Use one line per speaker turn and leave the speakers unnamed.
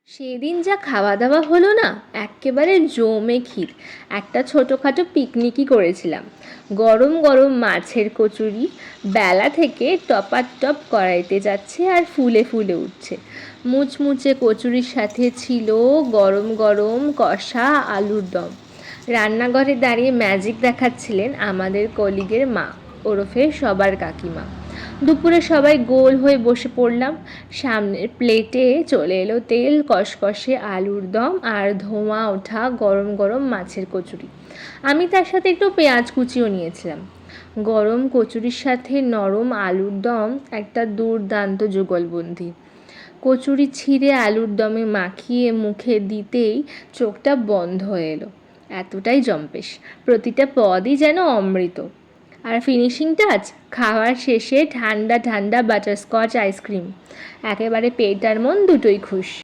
সেদিন যা খাওয়া দাওয়া হলো না, এক্কেবারে জমে ক্ষীর। একটা ছোটোখাটো পিকনিকই করেছিলাম। গরম গরম মাছের কচুরি বেলা থেকে টপাটপ কড়াইতে যাচ্ছে আর ফুলে ফুলে উঠছে। মুচমুচে কচুরির সাথে ছিল গরম গরম কষা আলুর দম। রান্নাঘরে দাঁড়িয়ে ম্যাজিক দেখাচ্ছিলেন আমাদের কলিগের মা, ওরফে সবার কাকিমা। দুপুরে সবাই গোল হয়ে বসে পড়লাম। সামনের প্লেটে চলে এলো তেল কষকষে আলুর দম আর ধোঁয়া ওঠা গরম গরম মাছের কচুরি। আমি তার সাথে একটু পেঁয়াজ কুচিও নিয়েছিলাম। গরম কচুরির সাথে নরম আলুর দম একটা দুর্দান্ত যুগলবন্দি। কচুরি ছিঁড়ে আলুর দমে মাখিয়ে মুখে দিতেই চোখটা বন্ধ হয়ে এলো। এতটাই জম্পেশ, প্রতিটা পদই যেন অমৃত। আর ফিনিশিং টাচ, খাওয়ার শেষে ঠান্ডা ঠান্ডা বাটারস্কচ আইসক্রিম। একেবারে পেট আর মন দুটোই খুশ।